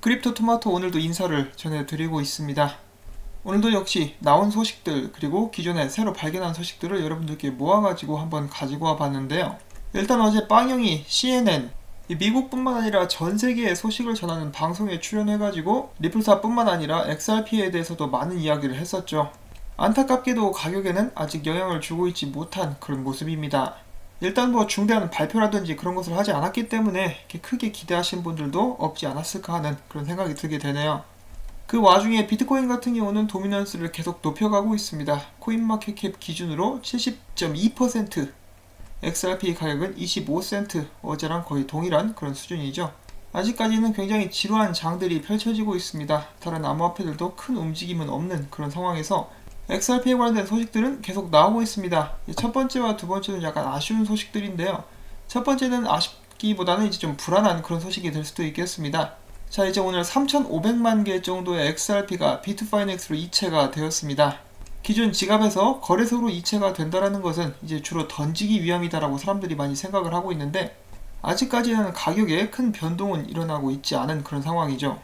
크립토 토마토 오늘도 인사를 전해드리고 있습니다. 오늘도 역시 나온 소식들 그리고 기존에 새로 발견한 소식들을 여러분들께 모아가지고 한번 가지고 와봤는데요. 일단 어제 빵영이 CNN 미국뿐만 아니라 전 세계의 소식을 전하는 방송에 출연해가지고 리플사뿐만 아니라 XRP에 대해서도 많은 이야기를 했었죠. 안타깝게도 가격에는 아직 영향을 주고 있지 못한 그런 모습입니다. 일단 중대한 발표라든지 그런 것을 하지 않았기 때문에 이렇게 크게 기대하신 분들도 없지 않았을까 하는 그런 생각이 들게 되네요. 그 와중에 비트코인 같은 경우는 도미넌스를 계속 높여가고 있습니다. 코인마켓캡 기준으로 70.2%, XRP 가격은 25센트, 어제랑 거의 동일한 그런 수준이죠. 아직까지는 굉장히 지루한 장들이 펼쳐지고 있습니다. 다른 암호화폐들도 큰 움직임은 없는 그런 상황에서 XRP에 관련된 소식들은 계속 나오고 있습니다. 첫 번째와 두 번째는 약간 아쉬운 소식들인데요. 첫 번째는 아쉽기보다는 이제 좀 불안한 그런 소식이 될 수도 있겠습니다. 자, 이제 오늘 3,500만 개 정도의 XRP가 비트파이넥스로 이체가 되었습니다. 기존 지갑에서 거래소로 이체가 된다는 것은 이제 주로 던지기 위함이다라고 사람들이 많이 생각을 하고 있는데, 아직까지는 가격에 큰 변동은 일어나고 있지 않은 그런 상황이죠.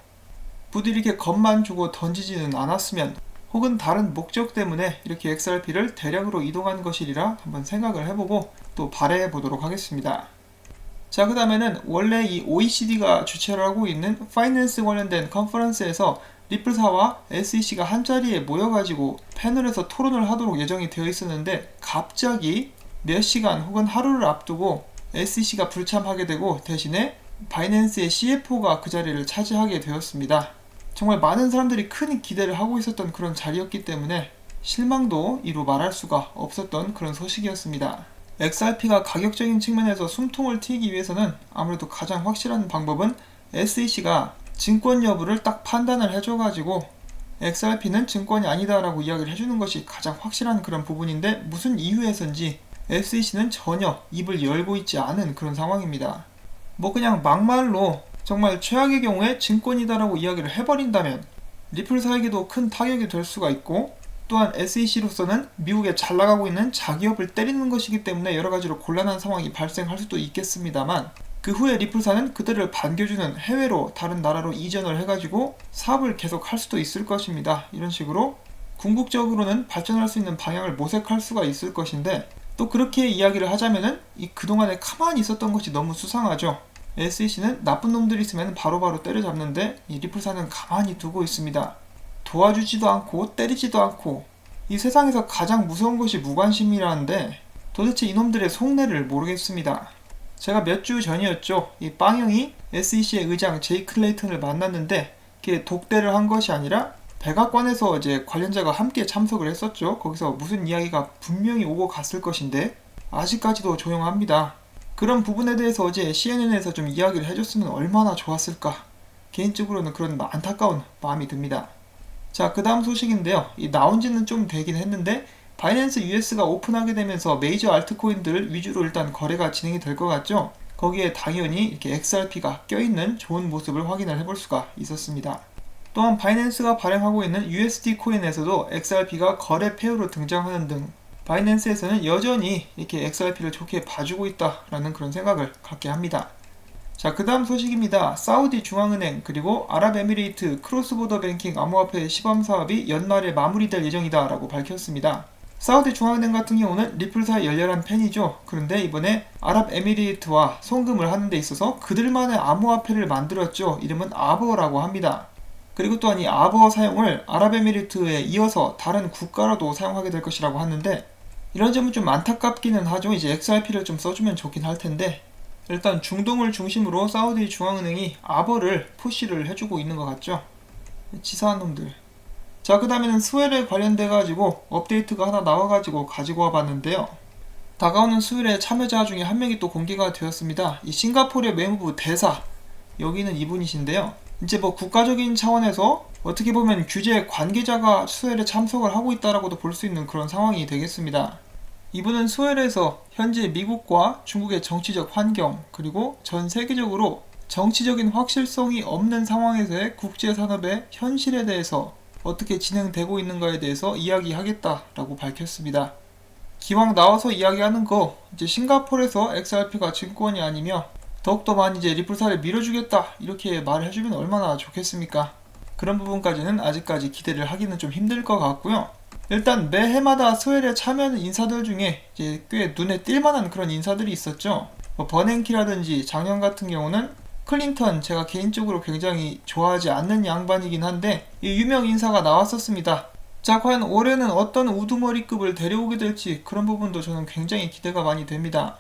부디 이렇게 겁만 주고 던지지는 않았으면, 혹은 다른 목적 때문에 이렇게 XRP를 대량으로 이동한 것이리라 한번 생각을 해보고 또 발해해 보도록 하겠습니다. 자, 그 다음에는 원래 이 OECD가 주최를 하고 있는 파이낸스 관련된 컨퍼런스에서 리플사와 SEC가 한자리에 모여가지고 패널에서 토론을 하도록 예정이 되어 있었는데, 갑자기 몇 시간 혹은 하루를 앞두고 SEC가 불참하게 되고 대신에 바이낸스의 CFO가 그 자리를 차지하게 되었습니다. 정말 많은 사람들이 큰 기대를 하고 있었던 그런 자리였기 때문에 실망도 이루 말할 수가 없었던 그런 소식이었습니다. XRP가 가격적인 측면에서 숨통을 트이기 위해서는 아무래도 가장 확실한 방법은 SEC가 증권 여부를 딱 판단을 해줘가지고 XRP는 증권이 아니다라고 이야기를 해주는 것이 가장 확실한 그런 부분인데, 무슨 이유에선지 SEC는 전혀 입을 열고 있지 않은 그런 상황입니다. 그냥 막말로 정말 최악의 경우에 증권이다라고 이야기를 해버린다면 리플사에게도 큰 타격이 될 수가 있고, 또한 SEC로서는 미국에 잘 나가고 있는 자기업을 때리는 것이기 때문에 여러가지로 곤란한 상황이 발생할 수도 있겠습니다만, 그 후에 리플사는 그들을 반겨주는 해외로 다른 나라로 이전을 해가지고 사업을 계속 할 수도 있을 것입니다. 이런 식으로 궁극적으로는 발전할 수 있는 방향을 모색할 수가 있을 것인데, 또 그렇게 이야기를 하자면은 그동안에 가만히 있었던 것이 너무 수상하죠. SEC는 나쁜 놈들이 있으면 바로바로 때려잡는데 이 리플사는 가만히 두고 있습니다. 도와주지도 않고 때리지도 않고, 이 세상에서 가장 무서운 것이 무관심이라는데 도대체 이놈들의 속내를 모르겠습니다. 제가 몇 주 전이었죠. 이 빵영이 SEC의 의장 제이 클레이턴을 만났는데, 그게 독대를 한 것이 아니라 백악관에서 이제 관련자가 함께 참석을 했었죠. 거기서 무슨 이야기가 분명히 오고 갔을 것인데 아직까지도 조용합니다. 그런 부분에 대해서 어제 CNN에서 좀 이야기를 해줬으면 얼마나 좋았을까. 개인적으로는 그런 안타까운 마음이 듭니다. 자, 그 다음 소식인데요. 나온 지는 좀 되긴 했는데, 바이낸스 US가 오픈하게 되면서 메이저 알트코인들 위주로 일단 거래가 진행이 될 것 같죠. 거기에 당연히 이렇게 XRP가 껴있는 좋은 모습을 확인을 해볼 수가 있었습니다. 또한 바이낸스가 발행하고 있는 USD 코인에서도 XRP가 거래 폐허로 등장하는 등 바이낸스에서는 여전히 이렇게 XRP를 좋게 봐주고 있다라는 그런 생각을 갖게 합니다. 자, 그 다음 소식입니다. 사우디 중앙은행 그리고 아랍에미레이트 크로스보더 뱅킹 암호화폐 시범 사업이 연말에 마무리될 예정이다 라고 밝혔습니다. 사우디 중앙은행 같은 경우는 리플사의 열렬한 팬이죠. 그런데 이번에 아랍에미레이트와 송금을 하는 데 있어서 그들만의 암호화폐를 만들었죠. 이름은 아버라고 합니다. 그리고 또한 이 아버 사용을 아랍에미리트에 이어서 다른 국가로도 사용하게 될 것이라고 하는데, 이런 점은 좀 안타깝기는 하죠. 이제 XRP를 좀 써주면 좋긴 할 텐데, 일단 중동을 중심으로 사우디 중앙은행이 아버를 푸시를 해주고 있는 것 같죠. 치사한 놈들. 자, 그 다음에는 스웰에 관련돼가지고 업데이트가 하나 나와가지고 가지고 와봤는데요. 다가오는 스웰의 참여자 중에 한 명이 또 공개가 되었습니다. 이 싱가포르의 외무부 대사, 여기는 이분이신데요. 이제 국가적인 차원에서 어떻게 보면 규제 관계자가 스웰에 참석을 하고 있다라고도 볼 수 있는 그런 상황이 되겠습니다. 이분은 스웰에서 현재 미국과 중국의 정치적 환경, 그리고 전 세계적으로 정치적인 확실성이 없는 상황에서의 국제산업의 현실에 대해서 어떻게 진행되고 있는가에 대해서 이야기하겠다라고 밝혔습니다. 기왕 나와서 이야기하는 거, 이제 싱가포르에서 XRP가 증권이 아니며 더욱더 많이 이제 리플사를 밀어주겠다 이렇게 말을 해주면 얼마나 좋겠습니까? 그런 부분까지는 아직까지 기대를 하기는 좀 힘들 것 같고요. 일단 매해마다 스웰에 참여하는 인사들 중에 이제 꽤 눈에 띌만한 그런 인사들이 있었죠. 뭐 버냉키라든지 작년 같은 경우는 클린턴, 제가 개인적으로 굉장히 좋아하지 않는 양반이긴 한데 이 유명 인사가 나왔었습니다. 자, 과연 올해는 어떤 우두머리급을 데려오게 될지 그런 부분도 저는 굉장히 기대가 많이 됩니다.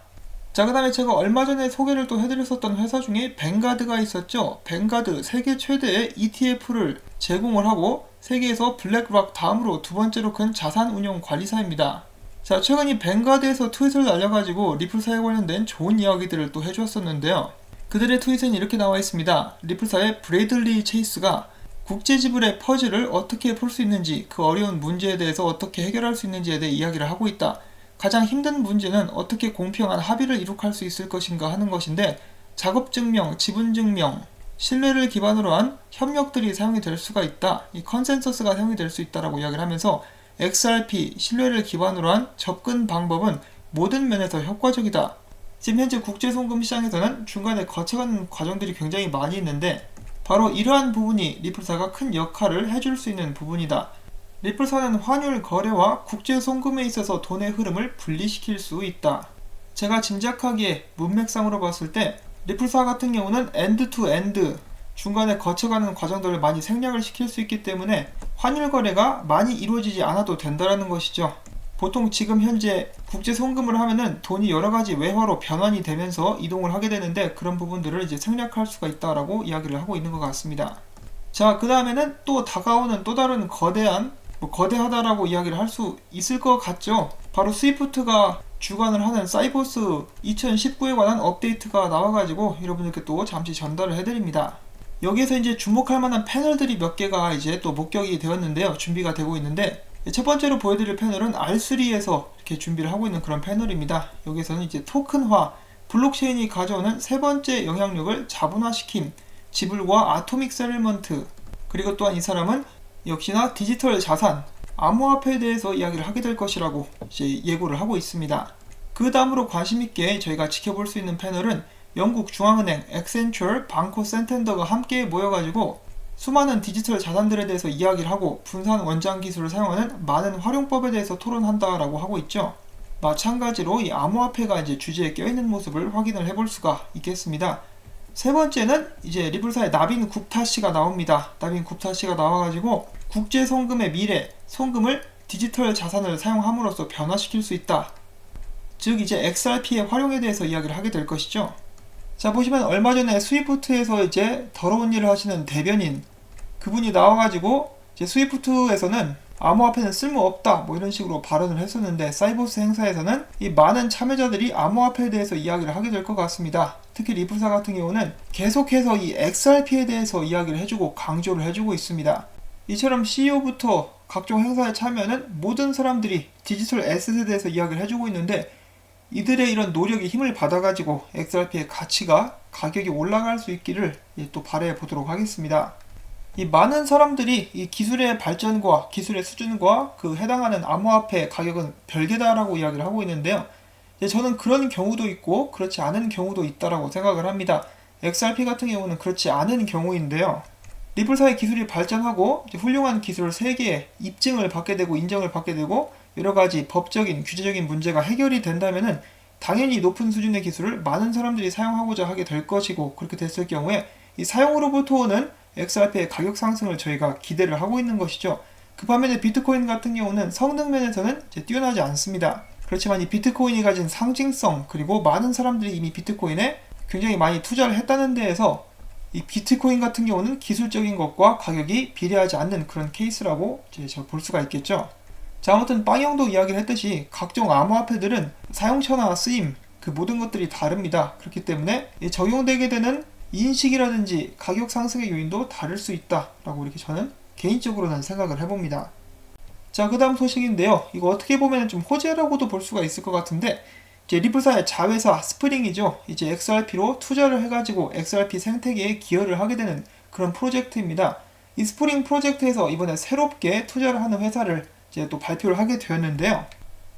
자, 그 다음에 제가 얼마 전에 소개를 또 해드렸었던 회사 중에 뱅가드가 있었죠. 뱅가드, 세계 최대의 ETF를 제공을 하고 세계에서 블랙락 다음으로 두 번째로 큰 자산 운용 관리사입니다. 자, 최근 이 뱅가드에서 트윗을 날려가지고 리플사에 관련된 좋은 이야기들을 또 해주었었는데요. 그들의 트윗은 이렇게 나와 있습니다. 리플사의 브래들리 체이스가 국제지불의 퍼즐을 어떻게 풀 수 있는지, 그 어려운 문제에 대해서 어떻게 해결할 수 있는지에 대해 이야기를 하고 있다. 가장 힘든 문제는 어떻게 공평한 합의를 이룩할 수 있을 것인가 하는 것인데, 작업증명, 지분증명, 신뢰를 기반으로 한 협력들이 사용이 될 수가 있다. 이 컨센서스가 사용이 될 수 있다라고 이야기를 하면서 XRP, 신뢰를 기반으로 한 접근 방법은 모든 면에서 효과적이다. 지금 현재 국제송금 시장에서는 중간에 거쳐가는 과정들이 굉장히 많이 있는데 바로 이러한 부분이 리플사가 큰 역할을 해줄 수 있는 부분이다. 리플사는 환율 거래와 국제송금에 있어서 돈의 흐름을 분리시킬 수 있다. 제가 짐작하기에 문맥상으로 봤을 때 리플사 같은 경우는 엔드 투 엔드 중간에 거쳐가는 과정들을 많이 생략을 시킬 수 있기 때문에 환율 거래가 많이 이루어지지 않아도 된다는 것이죠. 보통 지금 현재 국제 송금을 하면은 돈이 여러가지 외화로 변환이 되면서 이동을 하게 되는데 그런 부분들을 이제 생략할 수가 있다라고 이야기를 하고 있는 것 같습니다. 자, 그 다음에는 또 다가오는 또 다른 거대하다라고 이야기를 할 수 있을 것 같죠. 바로 스위프트가 주관을 하는 사이버스 2019에 관한 업데이트가 나와가지고 여러분들께 또 잠시 전달을 해드립니다. 여기에서 이제 주목할 만한 패널들이 몇 개가 이제 또 목격이 되었는데요. 준비가 되고 있는데 첫 번째로 보여드릴 패널은 R3에서 이렇게 준비를 하고 있는 그런 패널입니다. 여기서는 이제 토큰화, 블록체인이 가져오는 세 번째 영향력을 자본화시킴, 지불과 아토믹 세틀먼트, 그리고 또한 이 사람은 역시나 디지털 자산, 암호화폐에 대해서 이야기를 하게 될 것이라고 이제 예고를 하고 있습니다. 그 다음으로 관심있게 저희가 지켜볼 수 있는 패널은 영국 중앙은행, 액센처, 방코 센텐더가 함께 모여가지고 수많은 디지털 자산들에 대해서 이야기를 하고 분산 원장 기술을 사용하는 많은 활용법에 대해서 토론한다라고 하고 있죠. 마찬가지로 이 암호화폐가 이제 주제에 껴있는 모습을 확인을 해볼 수가 있겠습니다. 세 번째는 이제 리플사의 나빈 굽타 씨가 나옵니다. 나빈 굽타 씨가 나와가지고 국제 송금의 미래, 송금을 디지털 자산을 사용함으로써 변화시킬 수 있다. 즉 이제 XRP의 활용에 대해서 이야기를 하게 될 것이죠. 자, 보시면 얼마 전에 스위프트에서 이제 더러운 일을 하시는 대변인 그분이 나와가지고 이제 스위프트에서는 암호화폐는 쓸모없다 뭐 이런 식으로 발언을 했었는데 사이버스 행사에서는 이 많은 참여자들이 암호화폐에 대해서 이야기를 하게 될 것 같습니다. 특히 리플사 같은 경우는 계속해서 이 XRP에 대해서 이야기를 해주고 강조를 해주고 있습니다. 이처럼 CEO부터 각종 행사에 참여하는 모든 사람들이 디지털 에셋에 대해서 이야기를 해주고 있는데 이들의 이런 노력이 힘을 받아가지고 XRP의 가치가 가격이 올라갈 수 있기를 또 바라해 보도록 하겠습니다. 이 많은 사람들이 이 기술의 발전과 기술의 수준과 그 해당하는 암호화폐 가격은 별개다라고 이야기를 하고 있는데요. 저는 그런 경우도 있고 그렇지 않은 경우도 있다라고 생각을 합니다. XRP 같은 경우는 그렇지 않은 경우인데요. 리플사의 기술이 발전하고 훌륭한 기술 세계에 입증을 받게 되고 인정을 받게 되고 여러가지 법적인 규제적인 문제가 해결이 된다면은 당연히 높은 수준의 기술을 많은 사람들이 사용하고자 하게 될 것이고 그렇게 됐을 경우에 이 사용으로부터 오는 XRP의 가격 상승을 저희가 기대를 하고 있는 것이죠. 그 반면에 비트코인 같은 경우는 성능 면에서는 뛰어나지 않습니다. 그렇지만 이 비트코인이 가진 상징성 그리고 많은 사람들이 이미 비트코인에 굉장히 많이 투자를 했다는 데에서 이 비트코인 같은 경우는 기술적인 것과 가격이 비례하지 않는 그런 케이스라고 이제 볼 수가 있겠죠. 자, 아무튼 빵형도 이야기를 했듯이 각종 암호화폐들은 사용처나 쓰임 그 모든 것들이 다릅니다. 그렇기 때문에 적용되게 되는 인식이라든지 가격 상승의 요인도 다를 수 있다라고 이렇게 저는 개인적으로는 생각을 해봅니다. 자, 그 다음 소식인데요. 이거 어떻게 보면 좀 호재라고도 볼 수가 있을 것 같은데 이제 리플사의 자회사 스프링이죠. 이제 XRP로 투자를 해가지고 XRP 생태계에 기여를 하게 되는 그런 프로젝트입니다. 이 스프링 프로젝트에서 이번에 새롭게 투자를 하는 회사를 이제 또 발표를 하게 되었는데요.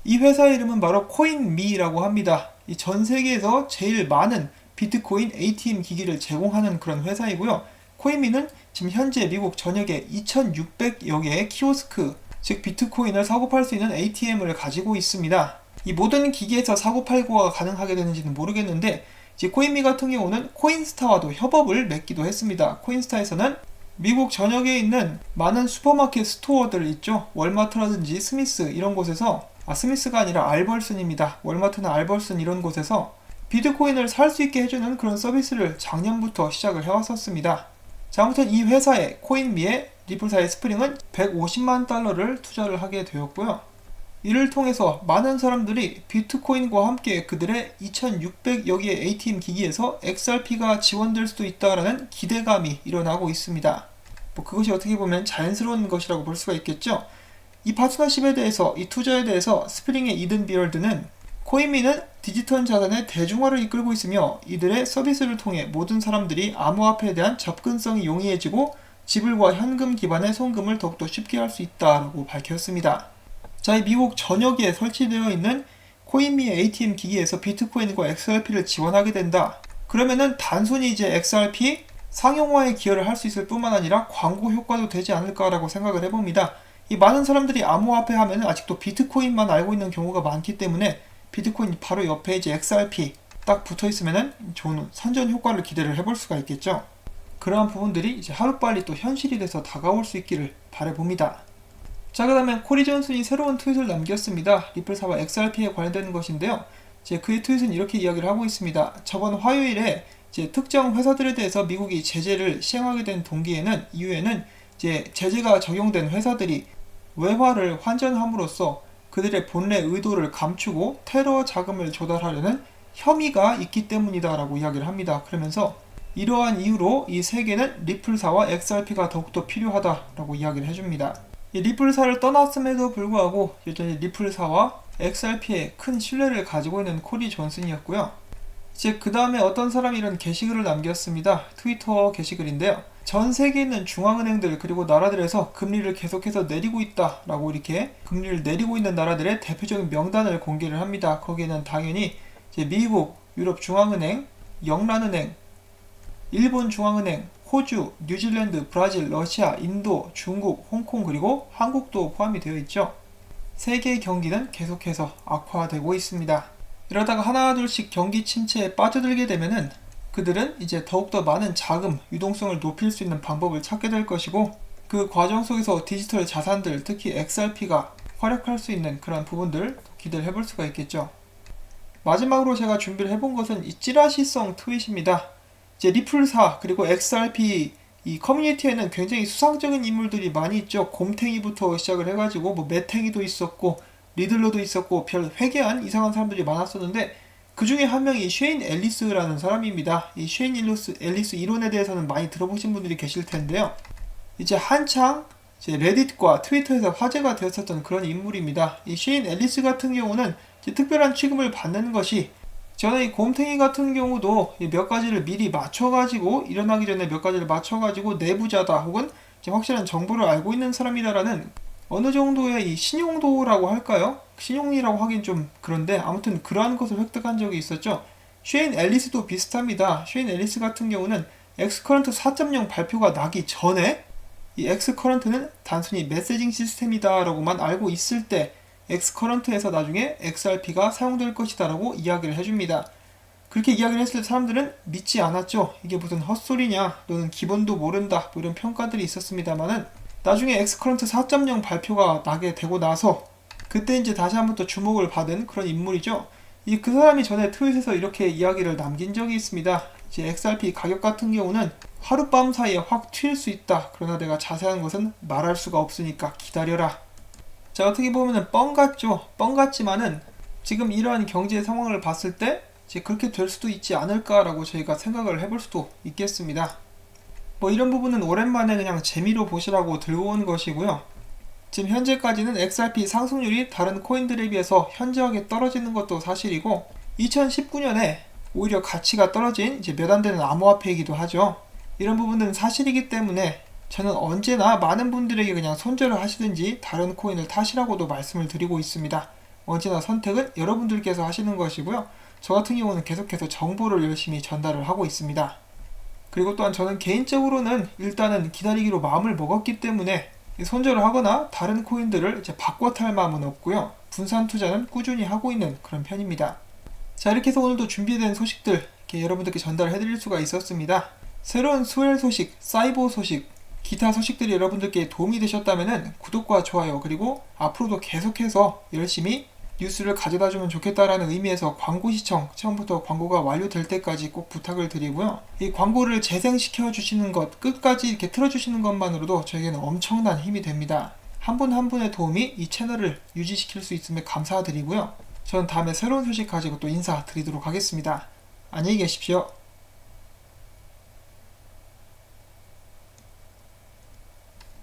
이 회사의 이름은 바로 코인미라고 합니다. 이 전 세계에서 제일 많은 비트코인 ATM 기기를 제공하는 그런 회사이고요. 코인미는 지금 현재 미국 전역에 2,600여 개의 키오스크, 즉 비트코인을 사고 팔 수 있는 ATM을 가지고 있습니다. 이 모든 기기에서 사고 팔고가 가능하게 되는지는 모르겠는데, 이제 코인미 같은 경우는 코인스타와도 협업을 맺기도 했습니다. 코인스타에서는 미국 전역에 있는 많은 슈퍼마켓 스토어들 있죠. 월마트라든지 스미스 이런 곳에서, 스미스가 아니라 알벌슨입니다. 월마트나 알벌슨 이런 곳에서 비트코인을 살 수 있게 해주는 그런 서비스를 작년부터 시작을 해왔었습니다. 자, 아무튼 이 회사에, 코인미의 리플사의 스프링은 150만 달러를 투자를 하게 되었고요. 이를 통해서 많은 사람들이 비트코인과 함께 그들의 2,600여 개의 ATM 기기에서 XRP가 지원될 수도 있다라는 기대감이 일어나고 있습니다. 그것이 어떻게 보면 자연스러운 것이라고 볼 수가 있겠죠. 이 파트너십에 대해서, 이 투자에 대해서 스프링의 이든 비얼드는 코인미는 디지털 자산의 대중화를 이끌고 있으며 이들의 서비스를 통해 모든 사람들이 암호화폐에 대한 접근성이 용이해지고 지불과 현금 기반의 송금을 더욱더 쉽게 할 수 있다고 밝혔습니다. 자, 이 미국 전역에 설치되어 있는 코인미의 ATM 기기에서 비트코인과 XRP를 지원하게 된다. 그러면은 단순히 이제 XRP 상용화에 기여를 할 수 있을 뿐만 아니라 광고 효과도 되지 않을까라고 생각을 해봅니다. 이 많은 사람들이 암호화폐 하면은 아직도 비트코인만 알고 있는 경우가 많기 때문에 비트코인 바로 옆에 이제 XRP 딱 붙어 있으면은 좋은 선전 효과를 기대를 해볼 수가 있겠죠. 그러한 부분들이 이제 하루빨리 또 현실이 돼서 다가올 수 있기를 바라봅니다. 자, 그 다음에 코리 존슨이 새로운 트윗을 남겼습니다. 리플사와 XRP에 관련되는 것인데요. 이제 그의 트윗은 이렇게 이야기를 하고 있습니다. 저번 화요일에 이제 특정 회사들에 대해서 미국이 제재를 시행하게 된 이유에는 이제 제재가 적용된 회사들이 외화를 환전함으로써 그들의 본래 의도를 감추고 테러 자금을 조달하려는 혐의가 있기 때문이다라고 이야기를 합니다. 그러면서 이러한 이유로 이 세계는 리플사와 XRP가 더욱더 필요하다라고 이야기를 해줍니다. 이 리플사를 떠났음에도 불구하고 여전히 리플사와 XRP에 큰 신뢰를 가지고 있는 코리 존슨이었고요. 이제 그 다음에 어떤 사람이 이런 게시글을 남겼습니다. 트위터 게시글인데요. 전 세계에 있는 중앙은행들 그리고 나라들에서 금리를 계속해서 내리고 있다라고 이렇게 금리를 내리고 있는 나라들의 대표적인 명단을 공개를 합니다. 거기에는 당연히 이제 미국, 유럽 중앙은행, 영란은행, 일본 중앙은행, 호주, 뉴질랜드, 브라질, 러시아, 인도, 중국, 홍콩 그리고 한국도 포함이 되어 있죠. 세계의 경기는 계속해서 악화되고 있습니다. 이러다가 하나둘씩 경기 침체에 빠져들게 되면은 그들은 이제 더욱더 많은 자금, 유동성을 높일 수 있는 방법을 찾게 될 것이고 그 과정 속에서 디지털 자산들, 특히 XRP가 활약할 수 있는 그런 부분들 기대를 해볼 수가 있겠죠. 마지막으로 제가 준비를 해본 것은 이 찌라시성 트윗입니다. 이제 리플사 그리고 XRP 이 커뮤니티에는 굉장히 수상적인 인물들이 많이 있죠. 곰탱이부터 시작을 해가지고 뭐 매탱이도 있었고 리들러도 있었고 별 회개한 이상한 사람들이 많았었는데 그 중에 한 명이 쉐인 앨리스라는 사람입니다. 이 쉐인 앨리스 이론에 대해서는 많이 들어보신 분들이 계실 텐데요. 이제 한창 이제 레딧과 트위터에서 화제가 되었었던 그런 인물입니다. 이 쉐인 앨리스 같은 경우는 이제 특별한 취급을 받는 것이 저는 이 곰탱이 같은 경우도 몇 가지를 미리 맞춰가지고 일어나기 전에 몇 가지를 맞춰가지고 내부자다 혹은 확실한 정보를 알고 있는 사람이다라는 어느 정도의 이 신용도라고 할까요? 신용이라고 하긴 좀 그런데 아무튼 그러한 것을 획득한 적이 있었죠. 쉐인 앨리스도 비슷합니다. 쉐인 앨리스 같은 경우는 엑스커런트 4.0 발표가 나기 전에 이 엑스커런트는 단순히 메시징 시스템이다 라고만 알고 있을 때 엑스커런트에서 나중에 XRP가 사용될 것이다 라고 이야기를 해줍니다. 그렇게 이야기를 했을 때 사람들은 믿지 않았죠. 이게 무슨 헛소리냐, 너는 기본도 모른다, 뭐 이런 평가들이 있었습니다만은 나중에 엑스커런트 4.0 발표가 나게 되고 나서 그때 이제 다시 한번 또 주목을 받은 그런 인물이죠. 그 사람이 전에 트윗에서 이렇게 이야기를 남긴 적이 있습니다. 이제 XRP 가격 같은 경우는 하룻밤 사이에 확 튈 수 있다. 그러나 내가 자세한 것은 말할 수가 없으니까 기다려라. 자, 어떻게 보면 뻥 같죠. 뻥 같지만은 지금 이러한 경제 상황을 봤을 때 이제 그렇게 될 수도 있지 않을까라고 저희가 생각을 해볼 수도 있겠습니다. 뭐 이런 부분은 오랜만에 그냥 재미로 보시라고 들고 온 것이고요. 지금 현재까지는 XRP 상승률이 다른 코인들에 비해서 현저하게 떨어지는 것도 사실이고 2019년에 오히려 가치가 떨어진 이제 몇 안 되는 암호화폐이기도 하죠. 이런 부분은 사실이기 때문에 저는 언제나 많은 분들에게 그냥 손절을 하시든지 다른 코인을 타시라고도 말씀을 드리고 있습니다. 언제나 선택은 여러분들께서 하시는 것이고요. 저 같은 경우는 계속해서 정보를 열심히 전달을 하고 있습니다. 그리고 또한 저는 개인적으로는 일단은 기다리기로 마음을 먹었기 때문에 손절을 하거나 다른 코인들을 이제 바꿔 탈 마음은 없고요. 분산 투자는 꾸준히 하고 있는 그런 편입니다. 자, 이렇게 해서 오늘도 준비된 소식들 이렇게 여러분들께 전달해 드릴 수가 있었습니다. 새로운 스웰 소식, 사이버 소식, 기타 소식들이 여러분들께 도움이 되셨다면 구독과 좋아요, 그리고 앞으로도 계속해서 열심히 뉴스를 가져다 주면 좋겠다라는 의미에서 광고 시청, 처음부터 광고가 완료될 때까지 꼭 부탁을 드리고요. 이 광고를 재생시켜 주시는 것, 끝까지 이렇게 틀어주시는 것만으로도 저에게는 엄청난 힘이 됩니다. 한 분 한 분의 도움이 이 채널을 유지시킬 수 있음에 감사드리고요. 저는 다음에 새로운 소식 가지고 또 인사드리도록 하겠습니다. 안녕히 계십시오.